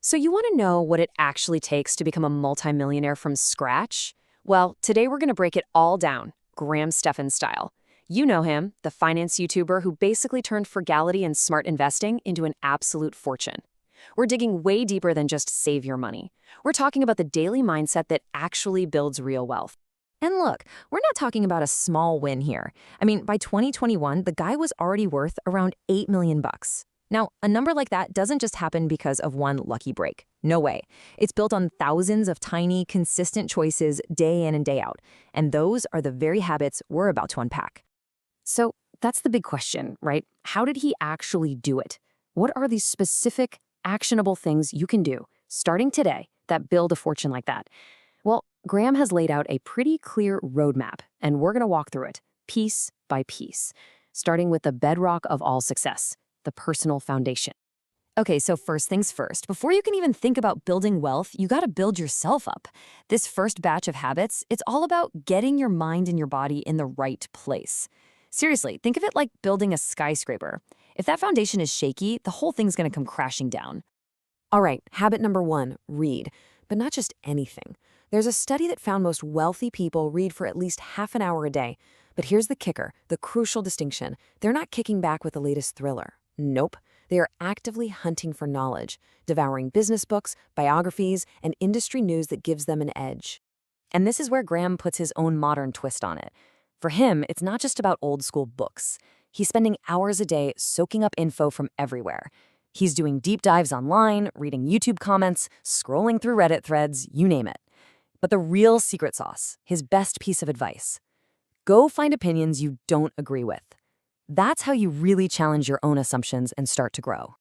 So you want to know what it actually takes to become a multimillionaire from scratch? Well, today we're going to break it all down, Graham Stephan style. You know him, the finance YouTuber who basically turned frugality and smart investing into an absolute fortune. We're digging way deeper than just save your money. We're talking about the daily mindset that actually builds real wealth. And look, we're not talking about a small win here. I mean, by 2021, the guy was already worth around 8 million bucks. Now, a number like that doesn't just happen because of one lucky break. No way. It's built on thousands of tiny, consistent choices day in and day out. And those are the very habits we're about to unpack. So that's the big question, right? How did he actually do it? What are these specific, actionable things you can do, starting today, that build a fortune like that? Well, Graham has laid out a pretty clear roadmap, and we're going to walk through it, piece by piece, starting with the bedrock of all success, the personal foundation. Okay, so first things first, before you can even think about building wealth, you gotta build yourself up. This first batch of habits, it's all about getting your mind and your body in the right place. Seriously, think of it like building a skyscraper. If that foundation is shaky, the whole thing's gonna come crashing down. All right, habit number 1, read. But not just anything. There's a study that found most wealthy people read for at least half an hour a day. But here's the kicker, the crucial distinction. They're not kicking back with the latest thriller. Nope. They are actively hunting for knowledge, devouring business books, biographies, and industry news that gives them an edge. And this is where Graham puts his own modern twist on it. For him, it's not just about old school books. He's spending hours a day soaking up info from everywhere. He's doing deep dives online, reading YouTube comments, scrolling through Reddit threads, you name it. But the real secret sauce, his best piece of advice: go find opinions you don't agree with. That's how you really challenge your own assumptions and start to grow.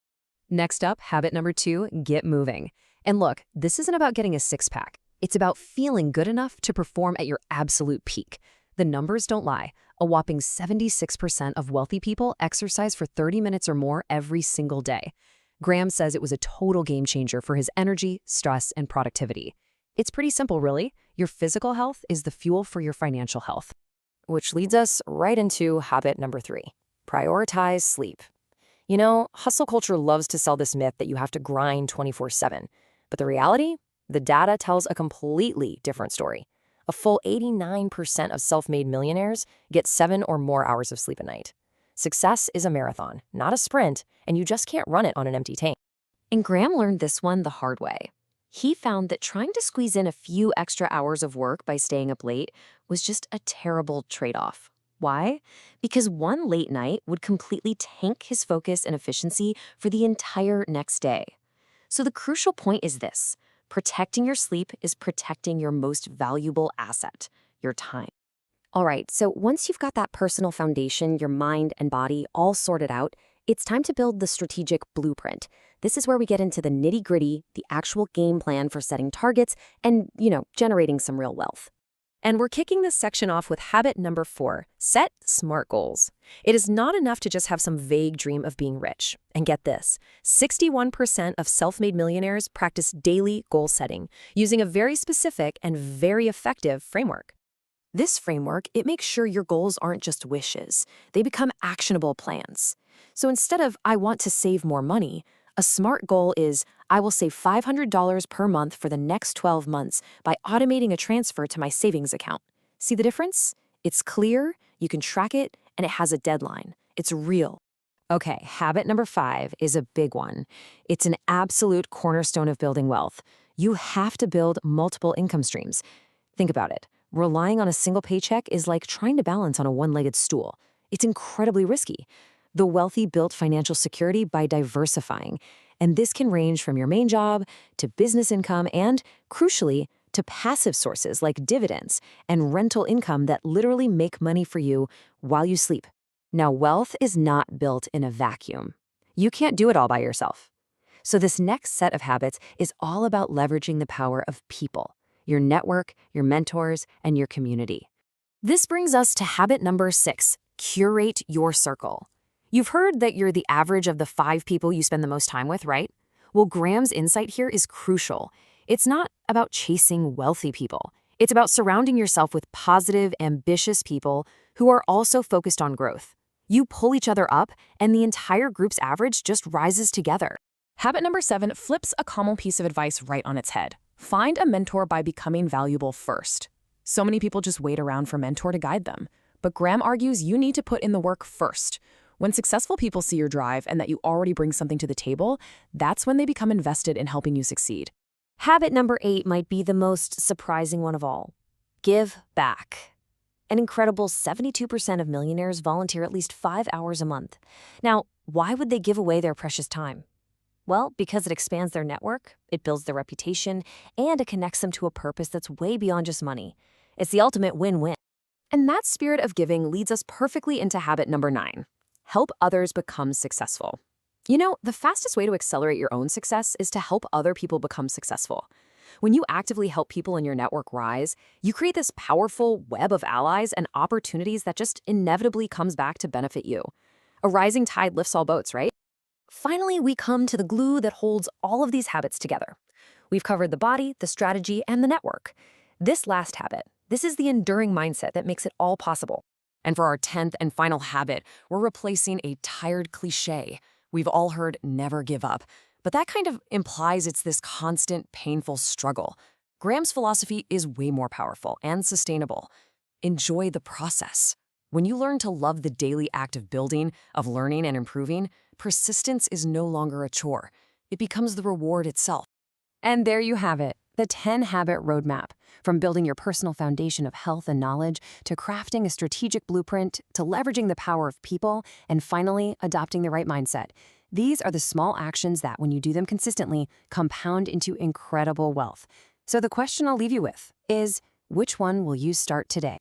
Next up, habit number 2, get moving. And look, this isn't about getting a six-pack. It's about feeling good enough to perform at your absolute peak. The numbers don't lie. A whopping 76% of wealthy people exercise for 30 minutes or more every single day. Graham says it was a total game changer for his energy, stress, and productivity. It's pretty simple, really. Your physical health is the fuel for your financial health. Which leads us right into habit number 3. Prioritize sleep. You know, hustle culture loves to sell this myth that you have to grind 24/7. But the reality? The data tells a completely different story. A full 89% of self-made millionaires get 7 or more hours of sleep a night. Success is a marathon, not a sprint, and you just can't run it on an empty tank. And Graham learned this one the hard way. He found that trying to squeeze in a few extra hours of work by staying up late was just a terrible trade-off. Why? Because one late night would completely tank his focus and efficiency for the entire next day. So the crucial point is this: protecting your sleep is protecting your most valuable asset, your time. All right, so once you've got that personal foundation, your mind and body all sorted out, it's time to build the strategic blueprint. This is where we get into the nitty-gritty, the actual game plan for setting targets and, generating some real wealth. And we're kicking this section off with habit number 4, set smart goals. It is not enough to just have some vague dream of being rich. And get this, 61% of self-made millionaires practice daily goal setting, using a very specific and very effective framework. This framework, it makes sure your goals aren't just wishes. They become actionable plans. So instead of, I want to save more money, a SMART goal is, I will save $500 per month for the next 12 months by automating a transfer to my savings account. See the difference? It's clear, you can track it, and it has a deadline. It's real. Okay, habit number 5 is a big one. It's an absolute cornerstone of building wealth. You have to build multiple income streams. Think about it. Relying on a single paycheck is like trying to balance on a one-legged stool. It's incredibly risky. The wealthy built financial security by diversifying, and this can range from your main job to business income and, crucially, to passive sources like dividends and rental income that literally make money for you while you sleep. Now, wealth is not built in a vacuum. You can't do it all by yourself. So this next set of habits is all about leveraging the power of people, your network, your mentors, and your community. This brings us to habit number 6, curate your circle. You've heard that you're the average of the 5 people you spend the most time with, right? Well, Graham's insight here is crucial. It's not about chasing wealthy people. It's about surrounding yourself with positive, ambitious people who are also focused on growth. You pull each other up, and the entire group's average just rises together. Habit number 7 flips a common piece of advice right on its head. Find a mentor by becoming valuable first. So many people just wait around for a mentor to guide them. But Graham argues you need to put in the work first. When successful people see your drive and that you already bring something to the table, that's when they become invested in helping you succeed. Habit number 8 might be the most surprising one of all. Give back. An incredible 72% of millionaires volunteer at least 5 hours a month. Now, why would they give away their precious time? Well, because it expands their network, it builds their reputation, and it connects them to a purpose that's way beyond just money. It's the ultimate win-win. And that spirit of giving leads us perfectly into habit number 9. Help others become successful. You know, the fastest way to accelerate your own success is to help other people become successful. When you actively help people in your network rise, you create this powerful web of allies and opportunities that just inevitably comes back to benefit you. A rising tide lifts all boats, right? Finally, we come to the glue that holds all of these habits together. We've covered the body, the strategy, and the network. This last habit, this is the enduring mindset that makes it all possible. And for our 10th and final habit, we're replacing a tired cliche. We've all heard never give up, but that kind of implies it's this constant, painful struggle. Graham's philosophy is way more powerful and sustainable. Enjoy the process. When you learn to love the daily act of building, of learning and improving, persistence is no longer a chore. It becomes the reward itself. And there you have it, the 10-habit roadmap. From building your personal foundation of health and knowledge, to crafting a strategic blueprint, to leveraging the power of people, and finally, adopting the right mindset. These are the small actions that, when you do them consistently, compound into incredible wealth. So the question I'll leave you with is, which one will you start today?